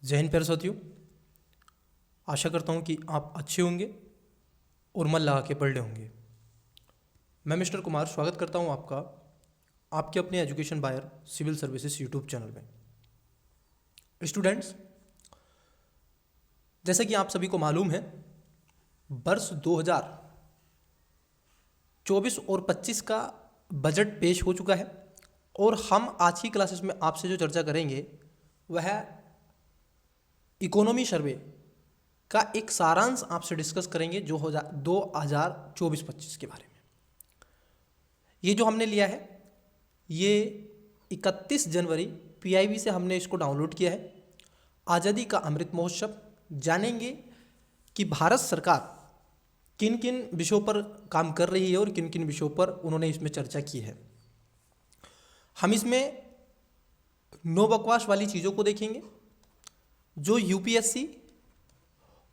जय हिंद प्यारे साथियों। आशा करता हूँ कि आप अच्छे होंगे और मन लगा के पढ़ रहे होंगे। मैं मिस्टर कुमार स्वागत करता हूँ आपका आपके अपने एजुकेशन बायर सिविल सर्विसेज यूट्यूब चैनल में। स्टूडेंट्स, जैसा कि आप सभी को मालूम है, वर्ष 2024 और 25 का बजट पेश हो चुका है और हम आज की क्लासेस में आपसे जो चर्चा करेंगे वह इकोनॉमी सर्वे का एक सारांश आपसे डिस्कस करेंगे जो हो 2024-25 के बारे में। ये जो हमने लिया है ये 31 जनवरी PIB से हमने इसको डाउनलोड किया है। आज़ादी का अमृत महोत्सव, जानेंगे कि भारत सरकार किन किन विषयों पर काम कर रही है और किन किन विषयों पर उन्होंने इसमें चर्चा की है। हम इसमें नो बकवास वाली चीज़ों को देखेंगे जो UPSC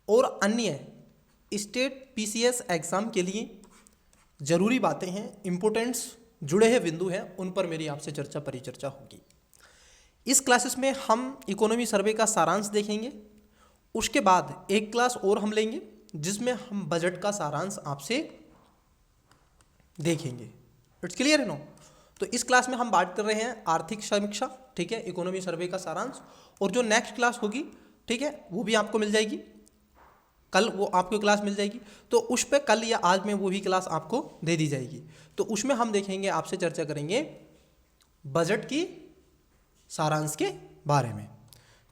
और अन्य स्टेट PCS एग्ज़ाम के लिए ज़रूरी बातें हैं, इम्पोर्टेंट्स जुड़े हुए बिंदु हैं, उन पर मेरी आपसे चर्चा परिचर्चा होगी। इस क्लासेस में हम इकोनॉमी सर्वे का सारांश देखेंगे। उसके बाद एक क्लास और हम लेंगे जिसमें हम बजट का सारांश आपसे देखेंगे। इट्स क्लियर है नो? तो इस क्लास में हम बात कर रहे हैं आर्थिक समीक्षा, ठीक है, इकोनॉमी सर्वे का सारांश। और जो नेक्स्ट क्लास होगी, ठीक है, वो भी आपको मिल जाएगी, कल वो आपको क्लास मिल जाएगी, तो उस पर कल या आज में वो भी क्लास आपको दे दी जाएगी। तो उसमें हम देखेंगे, आपसे चर्चा करेंगे बजट की सारांश के बारे में।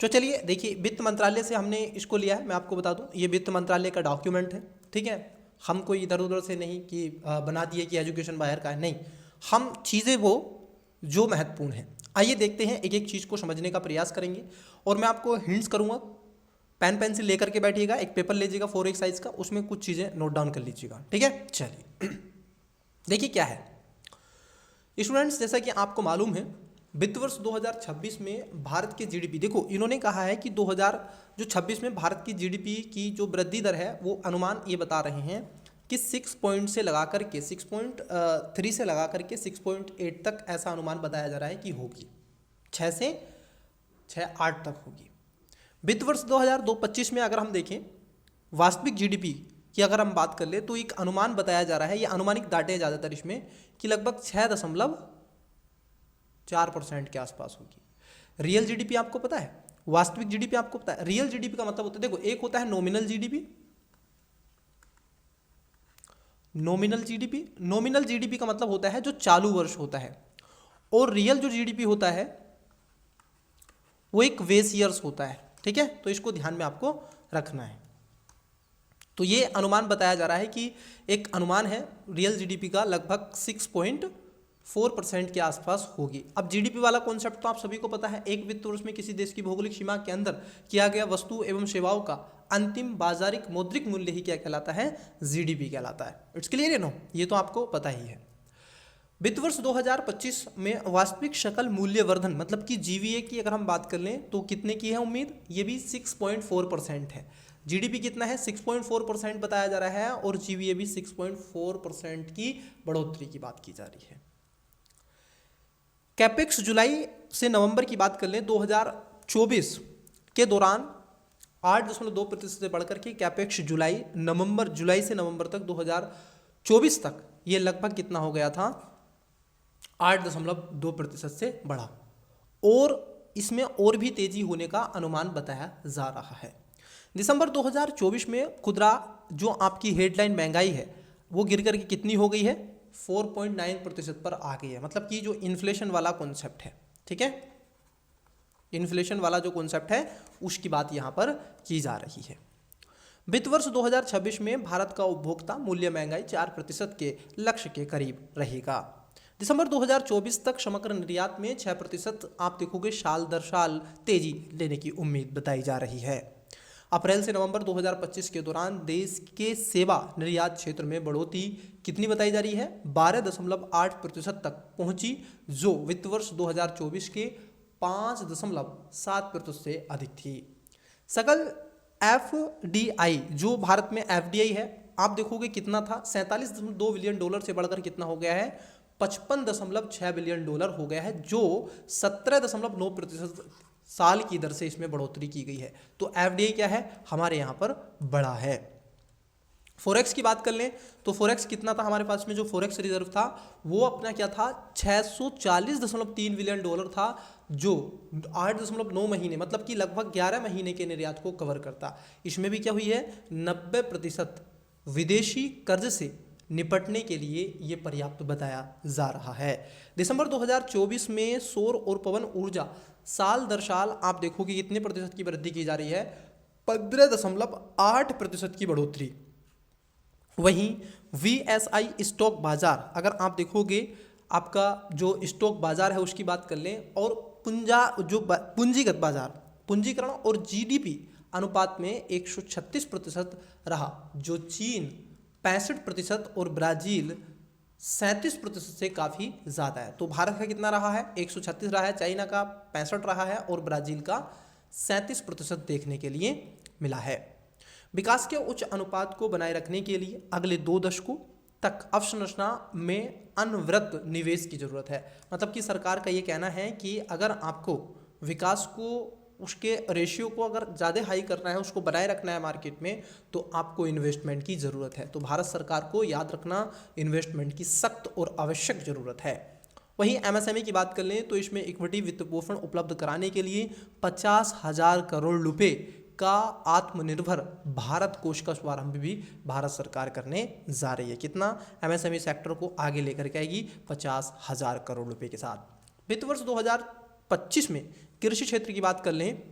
तो चलिए देखिए, वित्त मंत्रालय से हमने इसको लिया है। मैं आपको बता दूं, ये वित्त मंत्रालय का डॉक्यूमेंट है, ठीक है। हम कोई इधर उधर से नहीं कि बना दिए कि एजुकेशन बाहर का है, नहीं, हम चीज़ें वो जो महत्वपूर्ण है। आइए देखते हैं, एक एक चीज़ को समझने का प्रयास करेंगे और मैं आपको हिंट्स करूँगा। पेन पेंसिल लेकर के बैठिएगा, एक पेपर लीजिएगा 4 साइज का, उसमें कुछ चीज़ें नोट डाउन कर लीजिएगा, ठीक है। चलिए देखिए क्या है स्टूडेंट्स, जैसा कि आपको मालूम है वित्त वर्ष 2026 में भारत के GDP, देखो इन्होंने कहा है कि 2026 में भारत की GDP की जो वृद्धि दर है वो अनुमान ये बता रहे हैं कि 6 से लगा करके 6.3 से लगा करके 6.8 तक ऐसा अनुमान बताया जा रहा है कि होगी, 6 से 6-8 तक होगी। वित्त वर्ष 2025 में अगर हम देखें वास्तविक GDP की अगर हम बात कर ले तो एक अनुमान बताया जा रहा है, ये अनुमानिक डाटे हैं ज़्यादातर इसमें, कि लगभग 6.4% के आसपास होगी। रियल GDP आपको पता है, वास्तविक GDP आपको पता है। रियल GDP का मतलब होता है, देखो एक होता है नॉमिनल GDP, नॉमिनल GDP का मतलब होता है जो चालू वर्ष होता है, और रियल जो GDP होता है वो एक बेस ईयर्स होता है, ठीक है। तो इसको ध्यान में आपको रखना है। तो ये अनुमान बताया जा रहा है कि एक अनुमान है रियल GDP का लगभग 6.4% के आसपास होगी। अब GDP वाला कॉन्सेप्ट तो आप सभी को पता है, एक वित्त वर्ष में किसी देश की भौगोलिक सीमा के अंदर किया गया वस्तु एवं सेवाओं का अंतिम बाजारिक मौद्रिक मूल्य ही क्या कहलाता है, GDP कहलाता है। इट्स क्लियर है नो? ये तो आपको पता ही है। वित्त वर्ष 2025 में वास्तविक सकल मूल्य वर्धन मतलब कि GVA की अगर हम बात कर लें तो कितने की है उम्मीद, ये भी 6.4% है। GDP कितना है, 6.4% बताया जा रहा है, और GVA भी 6.4% की बढ़ोतरी की बात की जा रही है। कैपेक्स जुलाई से नवंबर की बात कर लें 2024 के दौरान 8.2% से बढ़कर के कैपेक्स जुलाई से नवंबर तक 2024 तक ये लगभग कितना हो गया था, 8.2% से बढ़ा, और इसमें और भी तेजी होने का अनुमान बताया जा रहा है। दिसंबर 2024 में खुदरा जो आपकी हेडलाइन महंगाई है वो गिर करके कितनी हो गई है, 4.9% पर आ गई है। मतलब कि जो इन्फ्लेशन वाला कॉन्सेप्ट है, ठीक है, इन्फ्लेशन वाला जो कॉन्सेप्ट है उसकी बात यहाँ पर की जा रही है। वित्त वर्ष 2026 में भारत का उपभोक्ता मूल्य महंगाई 4% के लक्ष्य के करीब रहेगा। दिसंबर 2024 तक समग्र निर्यात में 6% आप देखोगे साल दर साल तेजी लेने की उम्मीद बताई जा रही है। अप्रैल से नवंबर 2025 के दौरान देश के सेवा निर्यात क्षेत्र में बढ़ोतरी कितनी बताई जा रही है, 12.8% तक पहुंची, जो वित्त वर्ष 2024 के 5.7% से अधिक थी। सकल FDI जो भारत में FDI है आप देखोगे कितना था, $47.2 बिलियन से बढ़कर कितना हो गया है, $55.6 बिलियन हो गया है, जो 17.9% साल की दर से इसमें बढ़ोतरी की गई है। तो एफडीआई क्या है, हमारे यहाँ पर बढ़ा है। फॉरेक्स की बात कर लें तो फॉरेक्स कितना था हमारे पास में, जो फॉरेक्स रिजर्व था वो अपना क्या था, 640.3 बिलियन डॉलर था, जो 8.9 महीने मतलब कि लगभग 11 महीने के निर्यात को कवर करता। इसमें भी क्या हुई है, 90% विदेशी कर्ज से निपटने के लिए ये पर्याप्त बताया जा रहा है। दिसंबर 2024 में सौर और पवन ऊर्जा साल दर साल आप देखोगे कितने प्रतिशत की वृद्धि की जा रही है, 15.8% की बढ़ोतरी। वहीं VSI स्टॉक बाजार, अगर आप देखोगे आपका जो स्टॉक बाजार है उसकी बात कर लें, और पूंजीगत बाजार, पूंजीकरण और GDP अनुपात में 136% रहा, जो चीन 65% और ब्राजील 37% से काफ़ी ज़्यादा है। तो भारत का कितना रहा है, 136 रहा है, चाइना का 65 रहा है और ब्राज़ील का 37% देखने के लिए मिला है। विकास के उच्च अनुपात को बनाए रखने के लिए अगले 2 दशकों तक अवसंरचना में अनवरत निवेश की जरूरत है। मतलब कि सरकार का ये कहना है कि अगर आपको विकास को, उसके रेशियो को अगर ज़्यादा हाई करना है, उसको बनाए रखना है मार्केट में, तो आपको इन्वेस्टमेंट की ज़रूरत है। तो भारत सरकार को याद रखना, इन्वेस्टमेंट की सख्त और आवश्यक ज़रूरत है। वहीं MSME की बात कर लें तो इसमें इक्विटी वित्तपोषण उपलब्ध कराने के लिए 50,000 करोड़ रुपए का आत्मनिर्भर भारत कोष का शुभारंभ भी भारत सरकार करने जा रही है। कितना, MSME सेक्टर को आगे लेकर के आएगी 50,000 करोड़ रुपए के साथ। वित्त वर्ष 2025 में कृषि क्षेत्र की बात कर लें,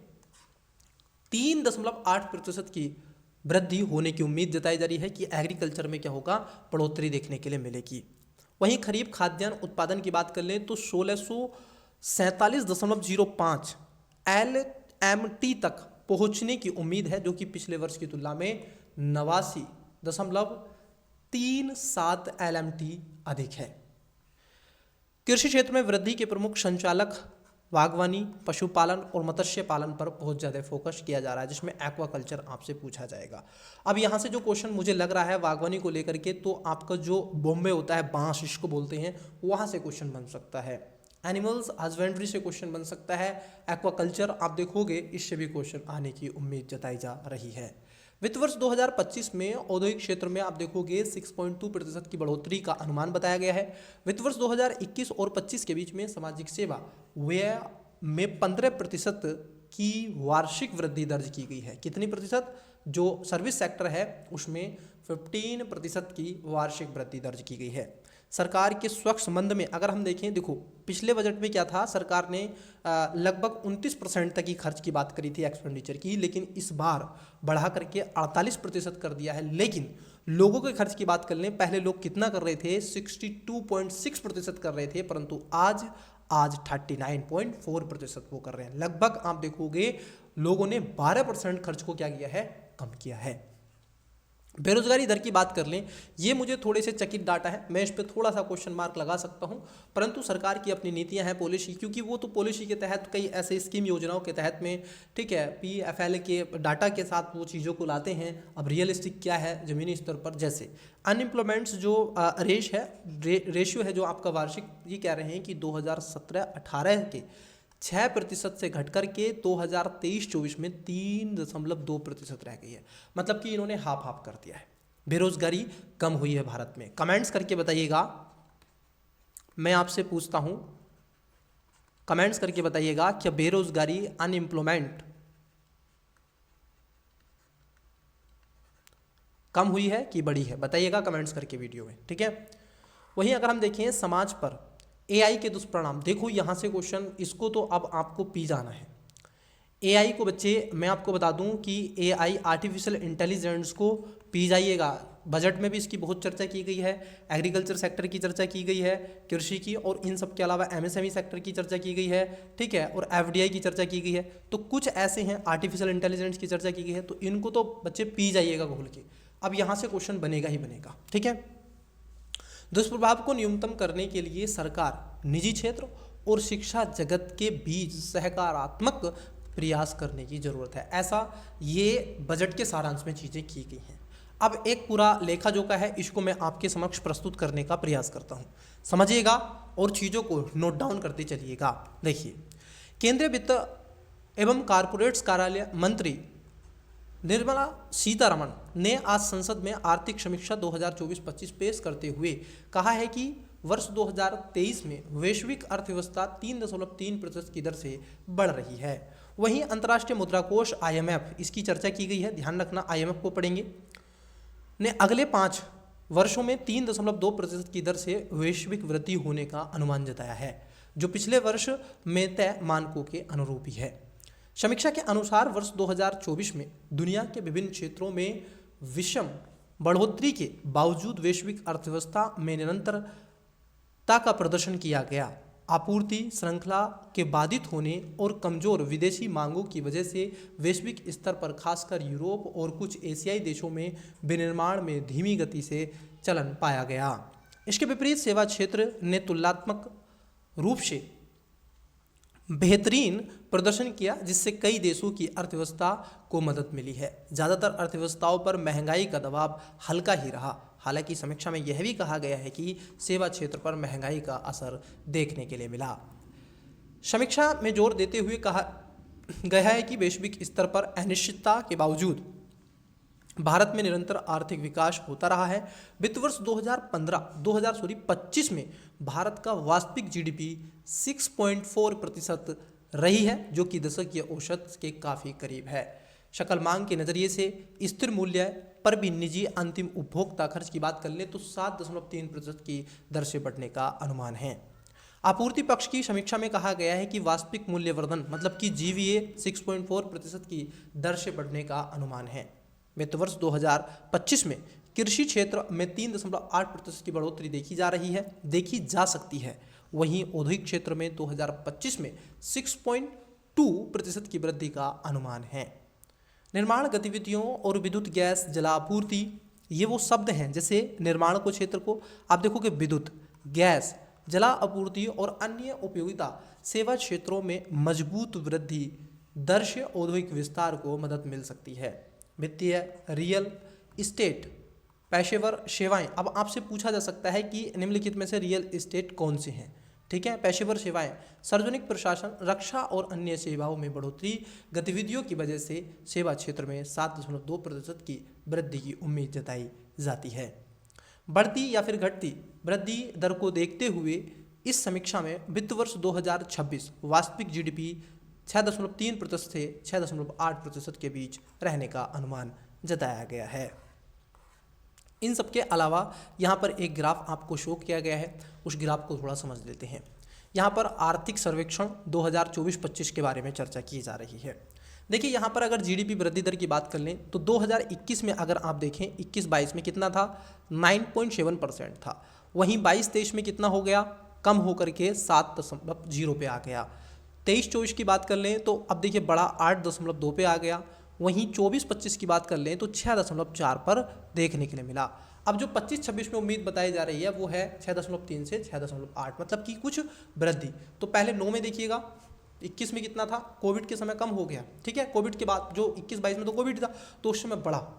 3.8% की वृद्धि होने की उम्मीद जताई जा रही है कि एग्रीकल्चर में क्या होगा, बढ़ोतरी देखने के लिए मिलेगी। वहीं खरीफ खाद्यान्न उत्पादन की बात कर लें तो 1647.05 LMT तक पहुंचने की उम्मीद है, जो कि पिछले वर्ष की तुलना में 89.37 LMT अधिक है। कृषि क्षेत्र में वृद्धि के प्रमुख संचालक बागवानी, पशुपालन और मत्स्य पालन पर बहुत ज़्यादा फोकस किया जा रहा है, जिसमें एक्वाकल्चर आपसे पूछा जाएगा। अब यहाँ से जो क्वेश्चन मुझे लग रहा है बागवानी को लेकर के, तो आपका जो बॉम्बे होता है, बांस इसको बोलते हैं, वहाँ से क्वेश्चन बन सकता है। एनिमल्स हस्बेंड्री से क्वेश्चन बन सकता है। एक्वाकल्चर आप देखोगे इससे भी क्वेश्चन आने की उम्मीद जताई जा रही है। वित्त वर्ष 2025 में औद्योगिक क्षेत्र में आप देखोगे 6.2% की बढ़ोतरी का अनुमान बताया गया है। वित्त वर्ष 2021 और 25 के बीच में सामाजिक सेवा व्यय में 15% की वार्षिक वृद्धि दर्ज की गई है। कितनी प्रतिशत, जो सर्विस सेक्टर है उसमें 15% की वार्षिक वृद्धि दर्ज की गई है। सरकार के स्वच्छ संबंध में अगर हम देखें, देखो पिछले बजट में क्या था, सरकार ने लगभग 29% तक की खर्च की बात करी थी एक्सपेंडिचर की, लेकिन इस बार बढ़ा करके 48% कर दिया है। लेकिन लोगों के खर्च की बात कर लें, पहले लोग कितना कर रहे थे, 62.6% कर रहे थे, परंतु आज 39.4% वो कर रहे हैं। लगभग आप देखोगे लोगों ने 12% खर्च को क्या किया है, कम किया है। बेरोजगारी दर की बात कर लें, ये मुझे थोड़े से चकित डाटा है, मैं इस पर थोड़ा सा क्वेश्चन मार्क लगा सकता हूँ, परंतु सरकार की अपनी नीतियां हैं, पॉलिसी, क्योंकि वो तो पॉलिसी के तहत कई ऐसे स्कीम योजनाओं के तहत में, ठीक है, PFL के डाटा के साथ वो चीज़ों को लाते हैं। अब रियलिस्टिक क्या है ज़मीनी स्तर पर, जैसे अनएम्प्लॉयमेंट्स जो रेशियो है जो आपका वार्षिक, ये कह रहे हैं कि 2017-18 के 6% से घटकर के 2023-24 में 3.2% रह गई है। मतलब कि इन्होंने हाफ कर दिया है। बेरोजगारी कम हुई है भारत में। कमेंट्स करके बताइएगा, मैं आपसे पूछता हूं, कमेंट्स करके बताइएगा क्या बेरोजगारी, अनएम्प्लॉयमेंट कम हुई है कि बढ़ी है, बताइएगा कमेंट्स करके वीडियो में, ठीक है। वहीं अगर हम देखें समाज पर AI के दुष्परिणाम, देखो यहाँ से क्वेश्चन, इसको तो अब आपको पी जाना है। AI को बच्चे मैं आपको बता दूं कि AI आर्टिफिशियल इंटेलिजेंस को पी जाइएगा। बजट में भी इसकी बहुत चर्चा की गई है, एग्रीकल्चर सेक्टर की चर्चा की गई है, कृषि की, और इन सब के अलावा MSME सेक्टर की चर्चा की गई है, ठीक है, और FDI की चर्चा की गई है। तो कुछ ऐसे हैं, आर्टिफिशियल इंटेलिजेंस की चर्चा की गई है, तो इनको तो बच्चे पी जाइएगा घोल के। अब यहाँ से क्वेश्चन बनेगा ही बनेगा, ठीक है। दुष्प्रभाव को न्यूनतम करने के लिए सरकार, निजी क्षेत्र और शिक्षा जगत के बीच सकारात्मक प्रयास करने की जरूरत है, ऐसा ये बजट के सारांश में चीज़ें की गई हैं। अब एक पूरा लेखा जोखा है, इसको मैं आपके समक्ष प्रस्तुत करने का प्रयास करता हूँ, समझिएगा और चीज़ों को नोट डाउन करते चलिएगा। देखिए, केंद्रीय वित्त एवं कारपोरेट्स कार्यालय मंत्री निर्मला सीतारमण ने आज संसद में आर्थिक समीक्षा 2024-25 पेश करते हुए कहा है कि वर्ष 2023 में वैश्विक अर्थव्यवस्था 3.3% की दर से बढ़ रही है। वहीं अंतर्राष्ट्रीय मुद्रा कोष IMF, इसकी चर्चा की गई है, ध्यान रखना IMF को पढ़ेंगे, ने अगले 5 वर्षों में 3.2% की दर से वैश्विक वृद्धि होने का अनुमान जताया है, जो पिछले वर्ष में तय मानकों के अनुरूप ही है। समीक्षा के अनुसार वर्ष 2024 में दुनिया के विभिन्न क्षेत्रों में विषम बढ़ोतरी के बावजूद वैश्विक अर्थव्यवस्था में निरंतरता का प्रदर्शन किया गया। आपूर्ति श्रृंखला के बाधित होने और कमजोर विदेशी मांगों की वजह से वैश्विक स्तर पर खासकर यूरोप और कुछ एशियाई देशों में विनिर्माण में धीमी गति से चलन पाया गया। इसके विपरीत सेवा क्षेत्र ने तुलनात्मक रूप से बेहतरीन प्रदर्शन किया, जिससे कई देशों की अर्थव्यवस्था को मदद मिली है। ज़्यादातर अर्थव्यवस्थाओं पर महंगाई का दबाव हल्का ही रहा। हालांकि समीक्षा में यह भी कहा गया है कि सेवा क्षेत्र पर महंगाई का असर देखने के लिए मिला। समीक्षा में जोर देते हुए कहा गया है कि वैश्विक स्तर पर अनिश्चितता के बावजूद भारत में निरंतर आर्थिक विकास होता रहा है। वित्त वर्ष 2025 में भारत का वास्तविक GDP 6.4% रही है, जो कि दशकीय औसत के काफ़ी करीब है। शकल मांग के नज़रिए से स्थिर मूल्य पर भी निजी अंतिम उपभोक्ता खर्च की बात कर लें तो 7.3% की दर से बढ़ने का अनुमान है। आपूर्ति पक्ष की समीक्षा में कहा गया है कि वास्तविक मूल्यवर्धन मतलब कि GVA 6.4% की दर से बढ़ने का अनुमान है। वित्त वर्ष 2025 में कृषि क्षेत्र में 3.8% की बढ़ोतरी देखी जा सकती है। वहीं औद्योगिक क्षेत्र में 2025 में 6.2% की वृद्धि का अनुमान है। निर्माण गतिविधियों और विद्युत गैस जलापूर्ति, ये वो शब्द हैं जैसे निर्माण को क्षेत्र को आप देखोगे विद्युत गैस जला आपूर्ति और अन्य उपयोगिता सेवा क्षेत्रों में मजबूत वृद्धि दर से औद्योगिक विस्तार को मदद मिल सकती है। वित्तीय रियल इस्टेट पेशेवर सेवाएं, अब आपसे पूछा जा सकता है कि निम्नलिखित में से रियल इस्टेट कौन से हैं, ठीक है। पेशेवर सेवाएं, सार्वजनिक प्रशासन, रक्षा और अन्य सेवाओं में बढ़ोतरी गतिविधियों की वजह से सेवा क्षेत्र में 7.2% की वृद्धि की उम्मीद जताई जाती है। बढ़ती या फिर घटती वृद्धि दर को देखते हुए इस समीक्षा में वित्त वर्ष 2026 वास्तविक GDP 6.3% से 6.8% के बीच रहने का अनुमान जताया गया है। इन सब के अलावा यहाँ पर एक ग्राफ आपको शो किया गया है, उस ग्राफ को थोड़ा समझ लेते हैं। यहाँ पर आर्थिक सर्वेक्षण 2024-25 के बारे में चर्चा की जा रही है। देखिए यहाँ पर अगर GDP वृद्धि दर की बात कर लें तो 2021 में अगर आप देखें 21-22 में कितना था, 9.7% था। वहीं 22-23 में कितना हो गया, कम होकर के 7.0 पे आ गया। 23-24 की बात कर लें तो अब देखिए बढ़ा 8.2 पे आ गया। वहीं 24-25 की बात कर लें तो 6.4 पर देखने के लिए मिला। अब जो 25-26 में उम्मीद बताई जा रही है वो है 6.3 से 6.8, मतलब कि कुछ वृद्धि। तो पहले 9 में देखिएगा 21 में कितना था, कोविड के समय कम हो गया, ठीक है। कोविड के बाद जो 21-22 में तो कोविड था तो उस समय बढ़ा।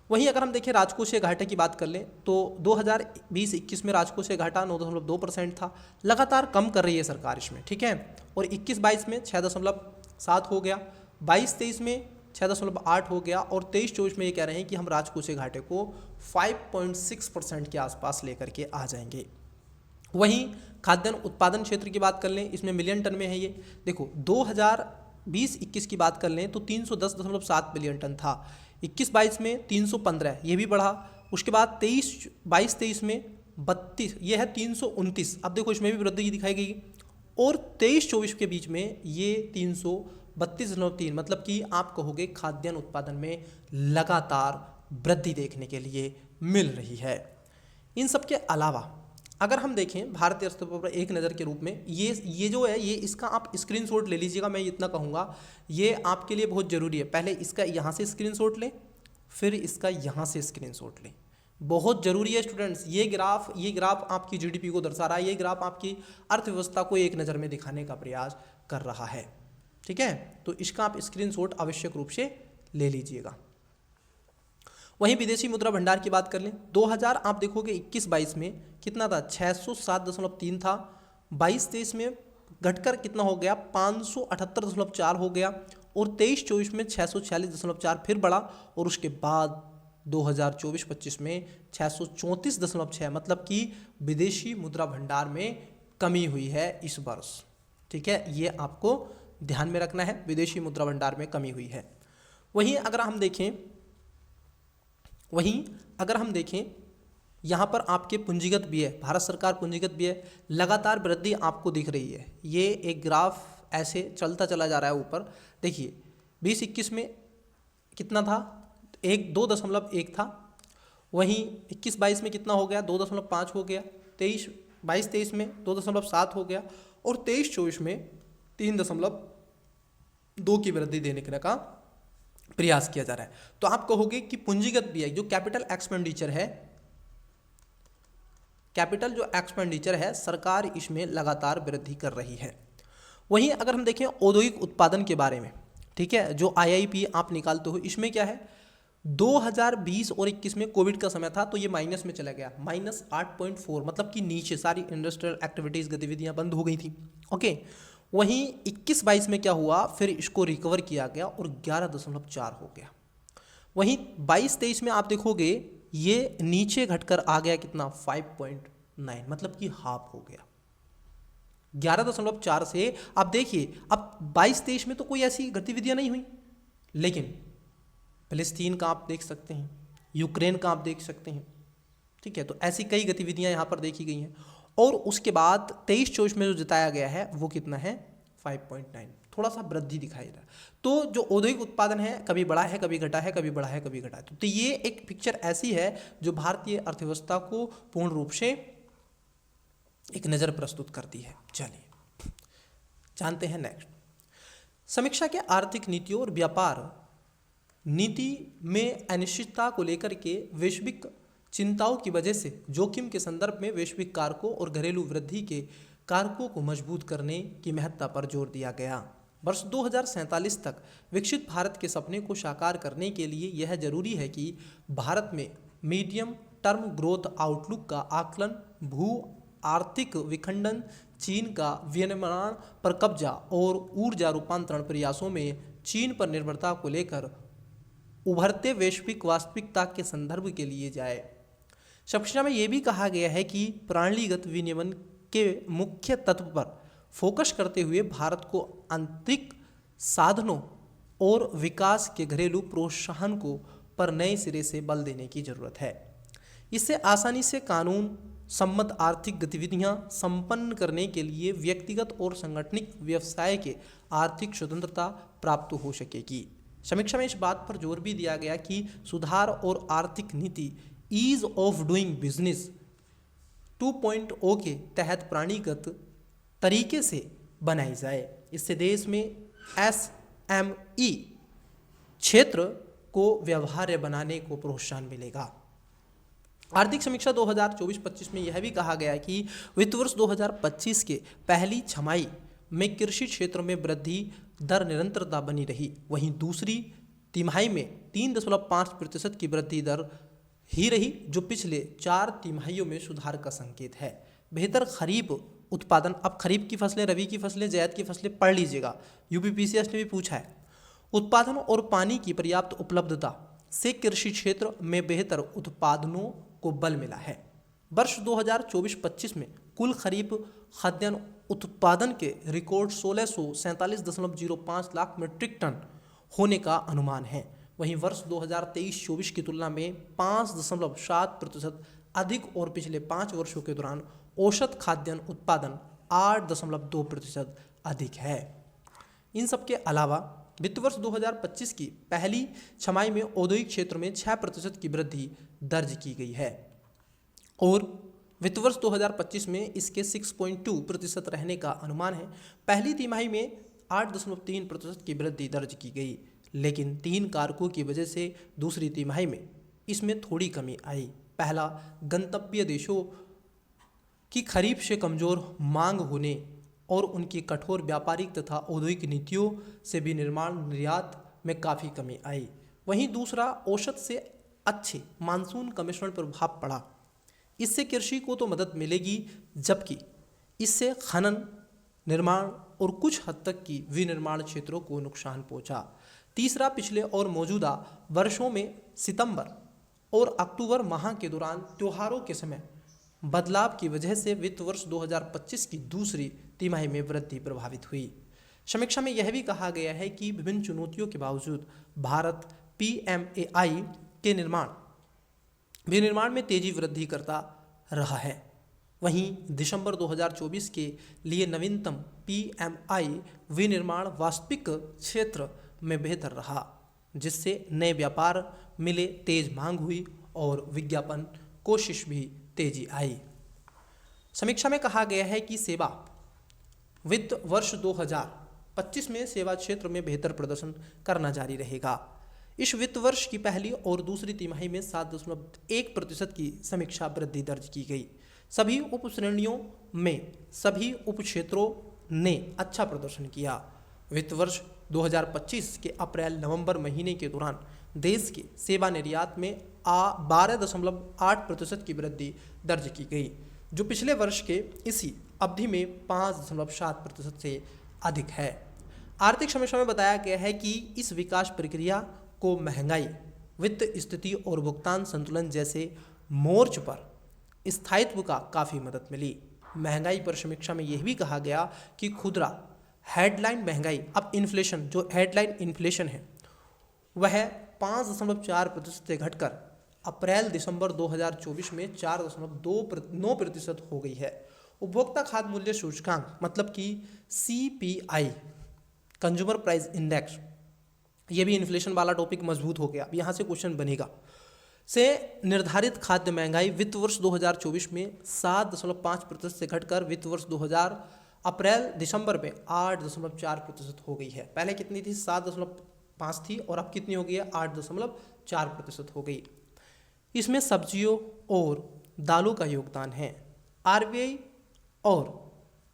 वहीं अगर हम देखें राजकोषीय घाटे की बात कर लें तो 2020-21 में राजकोषीय घाटा 9.2% था। लगातार कम कर रही है सरकार इसमें, ठीक है। और 21-22 में 6.7 हो गया, 22-23 में 6.8 हो गया और 23-24 में ये कह रहे हैं कि हम राजकोषीय घाटे को 5.6% के आसपास लेकर के आ जाएंगे। वहीं खाद्यान्न उत्पादन क्षेत्र की बात कर लें, इसमें मिलियन टन में है ये। देखो 2020-21 की बात कर लें तो 310.7 मिलियन टन था। 21-22 में 315, ये भी बढ़ा। उसके बाद 22-23 में 32, ये है 329। अब देखो इसमें भी वृद्धि दिखाई गई। और 23-24 के बीच में ये 332.3, मतलब कि आप कहोगे खाद्यान्न उत्पादन में लगातार वृद्धि देखने के लिए मिल रही है। इन सब के अलावा अगर हम देखें भारतीय अर्थव्यवस्था पर एक नज़र के रूप में ये जो है, ये इसका आप स्क्रीनशॉट ले लीजिएगा। मैं इतना कहूँगा ये आपके लिए बहुत ज़रूरी है। पहले इसका यहाँ से स्क्रीनशॉट लें, फिर इसका यहाँ से स्क्रीनशॉट लें, बहुत ज़रूरी है स्टूडेंट्स। ये ग्राफ आपकी GDP को दर्शा रहा है, ये ग्राफ आपकी अर्थव्यवस्था को एक नज़र में दिखाने का प्रयास कर रहा है, ठीक है। तो इसका आप स्क्रीनशॉट आवश्यक रूप से ले लीजिएगा। वहीं विदेशी मुद्रा भंडार की बात कर लें 2000 आप देखोगे 21-22 में कितना था, 607.3 था। 22-23 में घटकर कितना हो गया 578.4 हो गया, और 23-24 में 646.4 फिर बढ़ा, और उसके बाद 2024-25 में 634.6, मतलब कि विदेशी मुद्रा भंडार में कमी हुई है इस वर्ष। ठीक है, ये आपको ध्यान में रखना है, विदेशी मुद्रा भंडार में कमी हुई है। वहीं अगर हम देखें यहाँ पर आपके पूंजीगत व्यय, भारत सरकार पूंजीगत व्यय लगातार वृद्धि आपको दिख रही है। ये एक ग्राफ ऐसे चलता चला जा रहा है ऊपर। देखिए 20-21 में कितना था, 2.1 था, वहीं 21-22 में कितना हो गया, 2.5 हो गया, 22-23 में 2.7 हो गया, और 23-24 में 3.2 की वृद्धि देने का प्रयास किया जा रहा है। तो आप कहोगे कि पूंजीगत व्यय जो कैपिटल एक्सपेंडिचर है, सरकार इसमें लगातार वृद्धि कर रही है। वहीं अगर हम देखें औद्योगिक उत्पादन के बारे में, ठीक है, जो IIP आप निकालते हो, इसमें क्या है, 2020 और 21 में कोविड का समय था, तो ये माइनस में चला गया, -8.4, मतलब कि नीचे सारी इंडस्ट्रियल एक्टिविटीज़ गतिविधियां बंद हो गई थी। ओके, वहीं 21-22 में क्या हुआ, फिर इसको रिकवर किया गया और 11.4 हो गया। वहीं 22-23 में आप देखोगे ये नीचे घटकर आ गया कितना, 5.9, मतलब कि हाफ हो गया। 11.4 से आप देखिए, अब 22-23 में तो कोई ऐसी गतिविधियां नहीं हुई, लेकिन फिलिस्तीन का आप देख सकते हैं, यूक्रेन का आप देख सकते हैं, ठीक है, तो ऐसी कई गतिविधियां यहाँ पर देखी गई हैं। और उसके बाद 23-24 में जो जताया गया है वो कितना है, 5.9, थोड़ा सा वृद्धि दिखाई दे रहा है। तो जो औद्योगिक उत्पादन है, कभी बढ़ा है कभी घटा है, कभी बढ़ा है कभी घटा है। तो ये एक पिक्चर ऐसी है जो भारतीय अर्थव्यवस्था को पूर्ण रूप से एक नज़र प्रस्तुत करती है। चलिए जानते हैं नेक्स्ट। समीक्षा के आर्थिक नीतियों और व्यापार नीति में अनिश्चितता को लेकर के वैश्विक चिंताओं की वजह से जोखिम के संदर्भ में वैश्विक कारकों और घरेलू वृद्धि के कारकों को मजबूत करने की महत्ता पर जोर दिया गया। वर्ष 2047 तक विकसित भारत के सपने को साकार करने के लिए यह जरूरी है कि भारत में मीडियम टर्म ग्रोथ आउटलुक का आकलन, भू आर्थिक विखंडन, चीन का विनिर्माण पर कब्जा और ऊर्जा रूपांतरण प्रयासों में चीन पर निर्भरता को लेकर उभरते वैश्विक वास्तविकता के संदर्भ के लिए जाए। समीक्षा में यह भी कहा गया है कि प्रणालीगत विनियमन के मुख्य तत्व पर फोकस करते हुए भारत को आंतरिक साधनों और विकास के घरेलू प्रोत्साहन को पर नए सिरे से बल देने की जरूरत है। इससे आसानी से कानून सम्मत आर्थिक गतिविधियां संपन्न करने के लिए व्यक्तिगत और संगठनिक व्यवसाय के आर्थिक स्वतंत्रता प्राप्त हो सकेगी। समीक्षा में इस बात पर जोर भी दिया गया कि सुधार और आर्थिक नीति ईज ऑफ डूइंग बिजनेस 2.0 के तहत प्रणालीगत तरीके से बनाई जाए। इससे देश में SME क्षेत्र को व्यवहार्य बनाने को प्रोत्साहन मिलेगा। आर्थिक समीक्षा 2024-25 में यह भी कहा गया है कि वित्त वर्ष 2025 के पहली छमाही में कृषि क्षेत्र में वृद्धि दर निरंतरता बनी रही। वहीं दूसरी तिमाही में 3.5% की वृद्धि दर ही रही, जो पिछले 4 तिमाहियों में सुधार का संकेत है। बेहतर खरीफ उत्पादन, अब खरीफ की फसलें, रबी की फसलें, जायद की फसलें पढ़ लीजिएगा, UPPCS ने भी पूछा है। उत्पादन और पानी की पर्याप्त उपलब्धता से कृषि क्षेत्र में बेहतर उत्पादनों को बल मिला है। वर्ष 2024-25 में कुल खरीफ खाद्यान्न उत्पादन के रिकॉर्ड 1647.05 लाख मीट्रिक टन होने का अनुमान है। वहीं वर्ष 2023-24 की तुलना में 5.7% अधिक और पिछले 5 वर्षों के दौरान औसत खाद्यान्न उत्पादन 8.2% अधिक है। इन सब के अलावा वित्त वर्ष 2025 की पहली छमाही में औद्योगिक क्षेत्र में 6% की वृद्धि दर्ज की गई है और वित्त वर्ष 2025 में इसके 6.2% रहने का अनुमान है। पहली तिमाही में 8.3% की वृद्धि दर्ज की गई, लेकिन 3 कारकों की वजह से दूसरी तिमाही में इसमें थोड़ी कमी आई। पहला, गंतव्य देशों की खरीफ से कमज़ोर मांग होने और उनकी कठोर व्यापारिक तथा औद्योगिक नीतियों से भी निर्माण निर्यात में काफ़ी कमी आई। वहीं दूसरा, औसत से अच्छे मानसून का मिश्रण प्रभाव पड़ा। इससे कृषि को तो मदद मिलेगी, जबकि इससे खनन, निर्माण और कुछ हद तक की विनिर्माण क्षेत्रों को नुकसान पहुंचा। तीसरा, पिछले और मौजूदा वर्षों में सितंबर और अक्टूबर माह के दौरान त्योहारों के समय बदलाव की वजह से वित्त वर्ष 2025 की दूसरी तिमाही में वृद्धि प्रभावित हुई। समीक्षा में यह भी कहा गया है कि विभिन्न चुनौतियों के बावजूद भारत PMAI के विनिर्माण में तेजी वृद्धि करता रहा है। वहीं दिसंबर 2024 के लिए नवीनतम PMI विनिर्माण वास्तविक क्षेत्र में बेहतर रहा, जिससे नए व्यापार मिले तेज मांग हुई और विज्ञापन कोशिश भी तेजी आई। समीक्षा में कहा गया है कि सेवा वित्त वर्ष 2025 में सेवा क्षेत्र में बेहतर प्रदर्शन करना जारी रहेगा। इस वित्त वर्ष की पहली और दूसरी तिमाही में 7.1% की समीक्षा वृद्धि दर्ज की गई। सभी उप श्रेणियों में सभी उप क्षेत्रों ने अच्छा प्रदर्शन किया। वित्त वर्ष 2025 के अप्रैल-नवंबर महीने के दौरान देश के सेवा निर्यात में 12.8% की वृद्धि दर्ज की गई, जो पिछले वर्ष के इसी अवधि में 5.7% से अधिक है। आर्थिक समीक्षा में बताया गया है कि इस विकास प्रक्रिया को महंगाई, वित्त स्थिति और भुगतान संतुलन जैसे मोर्च पर स्थायित्व का काफ़ी मदद मिली। महंगाई पर समीक्षा में यह भी कहा गया कि खुदरा हेडलाइन महंगाई, अब इन्फ्लेशन, जो हेडलाइन इन्फ्लेशन है वह 5.4% से घटकर अप्रैल-दिसंबर 2024 में 4.9% हो गई है। उपभोक्ता खाद्य मूल्य सूचकांक मतलब कि CPI, कंज्यूमर प्राइस इंडेक्स, ये भी इन्फ्लेशन वाला टॉपिक मजबूत हो गया। अब यहाँ से क्वेश्चन बनेगा से निर्धारित खाद्य महंगाई वित्त वर्ष 2024 में 7.5% से घटकर वित्त वर्ष 2000 अप्रैल-दिसंबर में 8.4% हो गई है। पहले कितनी थी? 7.5 थी और अब कितनी हो गई है? 8.4% हो गई। इसमें सब्जियों और दालों का योगदान है। RBI और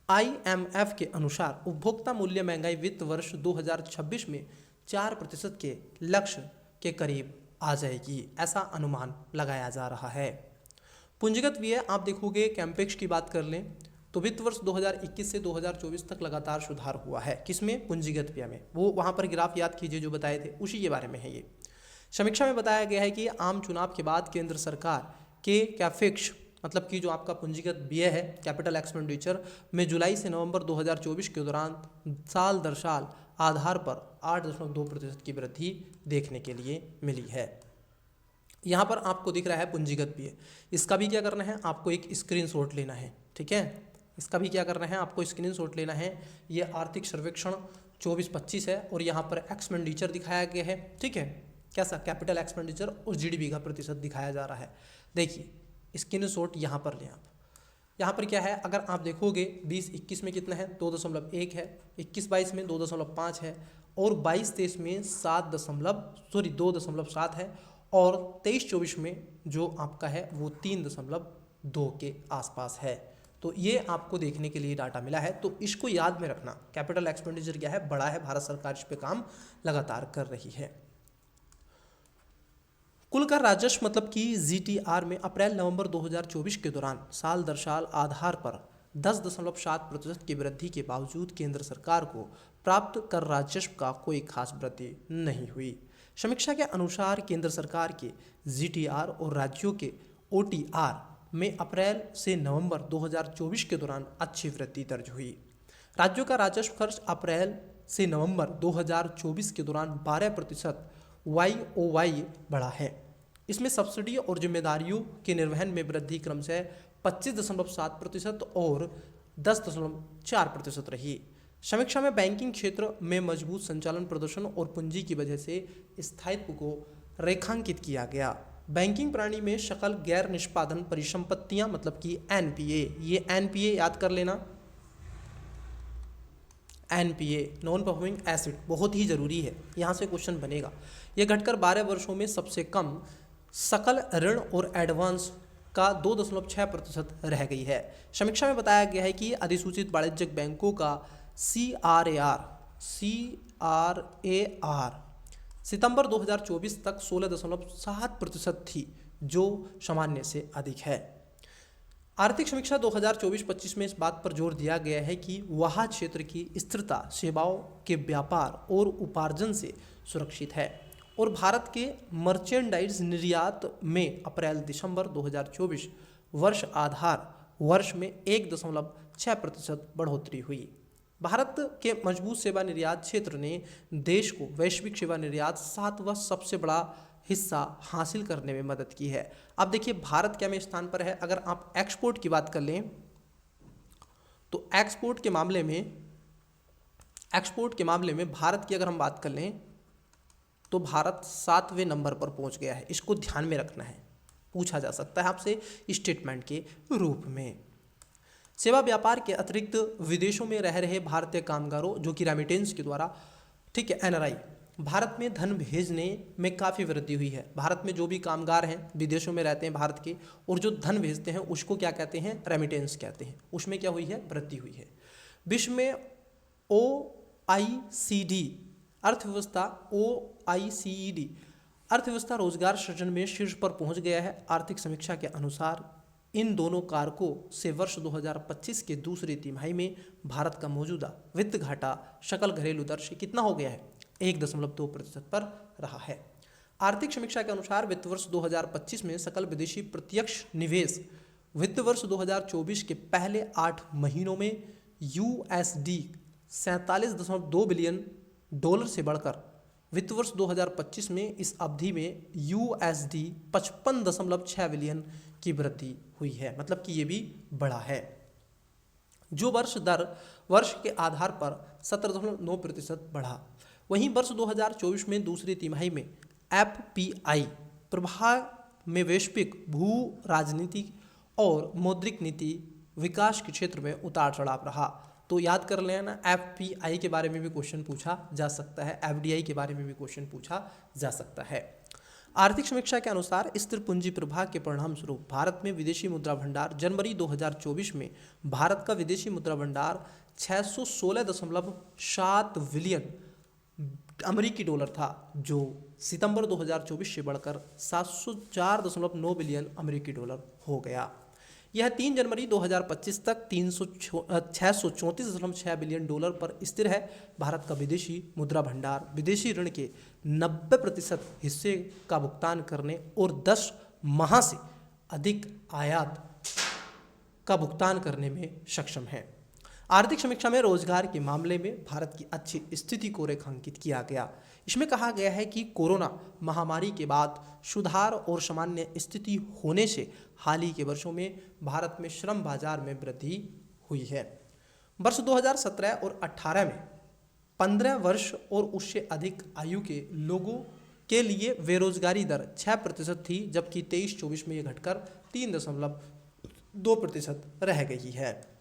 IMF के अनुसार उपभोक्ता मूल्य महंगाई वित्त वर्ष 2026 में 4% के लक्ष्य के करीब आ जाएगी, ऐसा अनुमान लगाया जा रहा है। पूंजीगत व्यय आप देखोगे, कैम्पेक्स की बात कर लें तो वित्त वर्ष 2021 से 2024 तक लगातार सुधार हुआ है। किसमें? पूंजीगत व्यय में। वो वहाँ पर ग्राफ याद कीजिए जो बताए थे, उसी के बारे में है ये। समीक्षा में बताया गया है कि आम चुनाव के बाद केंद्र सरकार के कैपेक्स मतलब कि जो आपका पूंजीगत व्यय है, कैपिटल एक्सपेंडिचर में जुलाई से नवंबर 2024 के दौरान साल दर साल आधार पर 8.2% की वृद्धि देखने के लिए मिली है। यहाँ पर आपको दिख रहा है पूंजीगत व्यय। इसका भी क्या करना है? आपको एक स्क्रीनशॉट लेना है, ठीक है। इसका भी क्या करना है? आपको स्क्रीनशॉट लेना है। ये आर्थिक सर्वेक्षण 24-25 है और यहाँ पर एक्सपेंडिचर दिखाया गया है, ठीक है। कैसा? कैपिटल एक्सपेंडिचर और GDP का प्रतिशत दिखाया जा रहा है। देखिए स्क्रीनशॉट यहाँ पर लें आप। यहाँ पर क्या है? अगर आप देखोगे 20-21 में कितना है? 2.1 है, 21-22 में 2.5 है और 22-23 में 2.7 है और 23-24 में जो आपका है वो 3.2 के आसपास है। तो ये आपको देखने के लिए डाटा मिला है, तो इसको याद में रखना। कैपिटल एक्सपेंडिचर क्या है? बड़ा है। भारत सरकार इस पे काम लगातार कर रही है। कुल कर राजस्व मतलब कि GTR में अप्रैल-नवंबर 2024 के दौरान साल दर साल आधार पर 10.7% की वृद्धि के बावजूद केंद्र सरकार को प्राप्त कर राजस्व का कोई खास वृद्धि नहीं हुई। समीक्षा के अनुसार केंद्र सरकार के GTR और राज्यों के OTR में अप्रैल से नवंबर 2024 के दौरान अच्छी वृद्धि दर्ज हुई। राज्यों का राजस्व खर्च अप्रैल से नवंबर 2024 के दौरान 12% YoY बढ़ा है। इसमें सब्सिडी और जिम्मेदारियों के निर्वहन में वृद्धि क्रमशः 25.7% और 10.4% रही। समीक्षा में बैंकिंग क्षेत्र में मजबूत संचालन प्रदर्शन और पूंजी की वजह से स्थायित्व को रेखांकित किया गया। बैंकिंग प्रणाली में सकल गैर निष्पादन परिसंपत्तियां मतलब कि NPA, ये NPA याद कर लेना। NPA नॉन परफॉर्मिंग एसेट बहुत ही जरूरी है, यहाँ से क्वेश्चन बनेगा। ये घटकर 12 वर्षों में सबसे कम सकल ऋण और एडवांस का 2.6% रह गई है। समीक्षा में बताया गया है कि अधिसूचित वाणिज्यिक बैंकों का CRAR सितंबर 2024 तक 16.7% थी, जो सामान्य से अधिक है। आर्थिक समीक्षा 2024-25 में इस बात पर जोर दिया गया है कि वह क्षेत्र की स्थिरता सेवाओं के व्यापार और उपार्जन से सुरक्षित है और भारत के मर्चेंडाइज निर्यात में अप्रैल दिसंबर 2024 वर्ष आधार वर्ष में 1.6% बढ़ोतरी हुई। भारत के मजबूत सेवा निर्यात क्षेत्र ने देश को वैश्विक सेवा निर्यात 7वां सबसे बड़ा हिस्सा हासिल करने में मदद की है। अब देखिए भारत क्या में स्थान पर है। अगर आप एक्सपोर्ट की बात कर लें तो एक्सपोर्ट के मामले में भारत की अगर हम बात कर लें तो भारत 7वें नंबर पर पहुंच गया है। इसको ध्यान में रखना है, पूछा जा सकता है आपसे स्टेटमेंट के रूप में। सेवा व्यापार के अतिरिक्त विदेशों में रह रहे भारतीय कामगारों जो कि रेमिटेंस के द्वारा, ठीक है, एनआरआई, भारत में धन भेजने में काफ़ी वृद्धि हुई है। भारत में जो भी कामगार हैं विदेशों में रहते हैं भारत के और जो धन भेजते हैं उसको क्या कहते हैं, रेमिटेंस कहते हैं। उसमें क्या हुई है, वृद्धि हुई है। विश्व में OECD अर्थव्यवस्था रोजगार सृजन में शीर्ष पर पहुंच गया है। आर्थिक समीक्षा के अनुसार इन दोनों कारकों से वर्ष 2025 के दूसरी तिमाही में भारत का मौजूदा वित्त घाटा सकल घरेलू दर से कितना हो गया है, 1.2% पर रहा है। आर्थिक समीक्षा के अनुसार वित्त वर्ष 2025 में सकल विदेशी प्रत्यक्ष निवेश वित्त वर्ष 2024 के पहले 8 महीनों में USD 47.2 बिलियन डॉलर से बढ़कर वित्त वर्ष 2025 में इस अवधि में USD 55.6 बिलियन की वृद्धि हुई है। मतलब कि ये भी बढ़ा है, जो वर्ष के आधार पर 17.9% बढ़ा। वहीं वर्ष 2024 में दूसरी तिमाही में FPI प्रभाव में वैश्विक भू राजनीति और मौद्रिक नीति विकास के क्षेत्र में उतार चढ़ाव रहा। तो याद कर लेना, FPI के बारे में भी क्वेश्चन पूछा जा सकता है, FDI के बारे में भी क्वेश्चन पूछा जा सकता है। आर्थिक समीक्षा के अनुसार स्थिर पूंजी प्रवाह के परिणाम स्वरूप भारत में विदेशी मुद्रा भंडार जनवरी 2024 में भारत का विदेशी मुद्रा भंडार 616.7 बिलियन अमेरिकी डॉलर था, जो सितंबर 2024 से बढ़कर 704.9 बिलियन अमेरिकी डॉलर हो गया। यह 3 जनवरी 2025 तक 634.6 बिलियन डॉलर पर स्थिर है। भारत का विदेशी मुद्रा भंडार विदेशी ऋण के 90% हिस्से का भुगतान करने और 10 माह से अधिक आयात का भुगतान करने में सक्षम है। आर्थिक समीक्षा में रोजगार के मामले में भारत की अच्छी स्थिति को रेखांकित किया गया। इसमें कहा गया है कि कोरोना महामारी के बाद सुधार और सामान्य स्थिति होने से हाल ही के वर्षों में भारत में श्रम बाजार में वृद्धि हुई है। वर्ष 2017 और 18 में 15 वर्ष और उससे अधिक आयु के लोगों के लिए बेरोजगारी दर 6% थी, जबकि 23-24 में यह घटकर 3.2% रह गई है।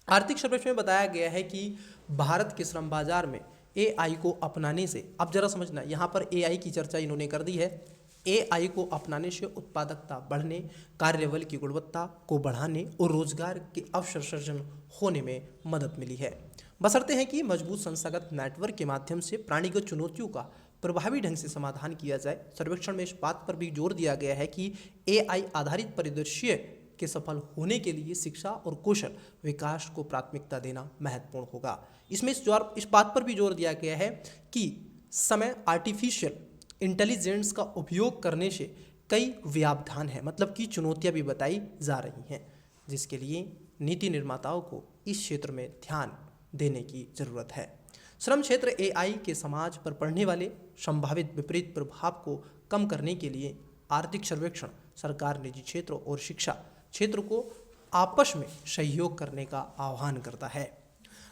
आर्थिक सर्वेक्षण में बताया गया है कि भारत के श्रम बाजार में AI को अपनाने से, अब जरा समझना, यहाँ पर AI की चर्चा इन्होंने कर दी है। AI को अपनाने से उत्पादकता बढ़ने, कार्यबल की गुणवत्ता को बढ़ाने और रोजगार के अवसर सृजन होने में मदद मिली है, बशर्ते हैं कि मजबूत संस्थागत नेटवर्क के माध्यम से प्राणीगत चुनौतियों का प्रभावी ढंग से समाधान किया जाए। सर्वेक्षण में इस बात पर भी जोर दिया गया है कि AI आधारित परिदृश्य के सफल होने के लिए शिक्षा और कौशल विकास को प्राथमिकता देना महत्वपूर्ण होगा। इसमें इस बात पर भी जोर दिया गया है कि समय आर्टिफिशियल इंटेलिजेंस का उपयोग करने से कई व्यवधान हैं, मतलब कि चुनौतियां भी बताई जा रही हैं, जिसके लिए नीति निर्माताओं को इस क्षेत्र में ध्यान देने की जरूरत है। श्रम क्षेत्र AI के समाज पर पड़ने वाले संभावित विपरीत प्रभाव को कम करने के लिए आर्थिक सर्वेक्षण सरकार, निजी क्षेत्र और शिक्षा क्षेत्र को आपस में सहयोग करने का आह्वान करता है।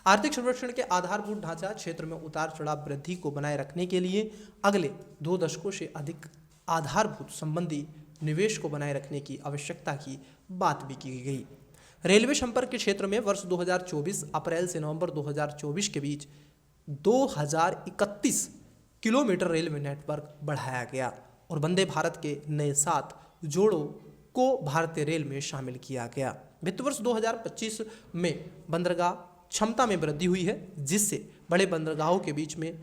आर्थिक सर्वेक्षण के आधारभूत ढांचा क्षेत्र में उतार चढ़ाव वृद्धि को बनाए रखने के लिए अगले 2 दशकों से अधिक आधारभूत संबंधी निवेश को बनाए रखने की आवश्यकता की बात भी की गई। रेलवे संपर्क के क्षेत्र में वर्ष 2024 अप्रैल से नवंबर 2024 के बीच 2031 किलोमीटर रेलवे नेटवर्क बढ़ाया गया और वंदे भारत के नए 7 जोड़ों को भारतीय रेल में शामिल किया गया। वित्त वर्ष 2025 में बंदरगाह क्षमता में वृद्धि हुई है, जिससे बड़े बंदरगाहों के बीच में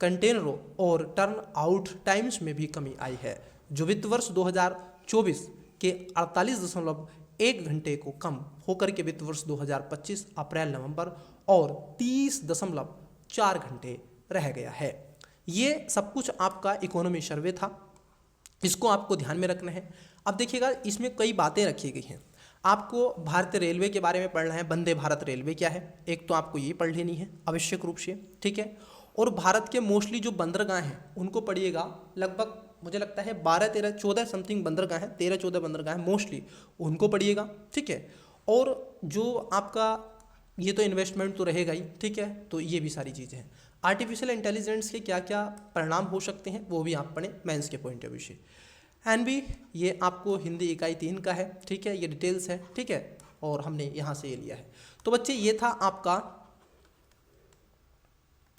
कंटेनरों और टर्न आउट टाइम्स में भी कमी आई है, जो वित्त वर्ष 2024 के 1 घंटे को कम होकर के वित्त वर्ष 2025 अप्रैल नवंबर और 30.4 घंटे रह गया है। ये सब कुछ आपका इकोनॉमी सर्वे था, इसको आपको ध्यान में रखना है। अब देखिएगा इसमें कई बातें रखी गई हैं। आपको भारतीय रेलवे के बारे में पढ़ना है, वंदे भारत रेलवे क्या है, एक तो आपको ये पढ़ लेनी है आवश्यक रूप से, ठीक है। और भारत के मोस्टली जो बंदरगाह हैं उनको पढ़िएगा, लगभग मुझे लगता है 12, 13, 14 समथिंग बंदरगाह हैं, 13, 14 बंदरगाह हैं मोस्टली, उनको पढ़िएगा, ठीक है। और जो आपका ये तो इन्वेस्टमेंट तो रहेगा ही, ठीक है। तो ये भी सारी चीज़ें हैं। आर्टिफिशियल इंटेलिजेंस के क्या क्या परिणाम हो सकते हैं वो भी आप पढ़ें मेंस के पॉइंट ऑफ व्यू से। एनबी ये आपको हिंदी इकाई 3 का है, ठीक है, ये डिटेल्स है, ठीक है, और हमने यहाँ से ये लिया है। तो बच्चे ये था आपका,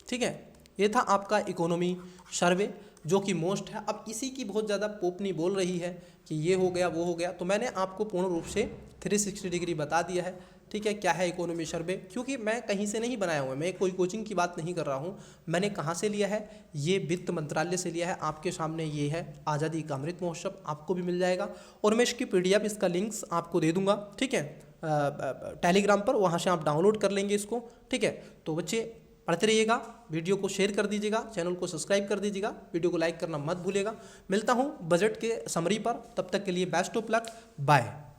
ठीक है, ये था आपका इकोनॉमी सर्वे जो कि मोस्ट है। अब इसी की बहुत ज़्यादा पोपनी बोल रही है कि ये हो गया वो हो गया, तो मैंने आपको पूर्ण रूप से 360 डिग्री बता दिया है, ठीक है, क्या है इकोनॉमी सर्वे। क्योंकि मैं कहीं से नहीं बनाया हुआ है, मैं कोई कोचिंग की बात नहीं कर रहा हूँ, मैंने कहाँ से लिया है, ये वित्त मंत्रालय से लिया है। आपके सामने ये है आज़ादी का अमृत महोत्सव, आपको भी मिल जाएगा, और मैं इसकी PDF इसका लिंक्स आपको दे दूंगा, ठीक है, टेलीग्राम पर, वहाँ से आप डाउनलोड कर लेंगे इसको, ठीक है। तो बच्चे पढ़ते रहिएगा, वीडियो को शेयर कर दीजिएगा, चैनल को सब्सक्राइब कर दीजिएगा, वीडियो को लाइक करना मत भूलिएगा। मिलता हूँ बजट के समरी पर, तब तक के लिए बेस्ट ऑफ लक, बाय।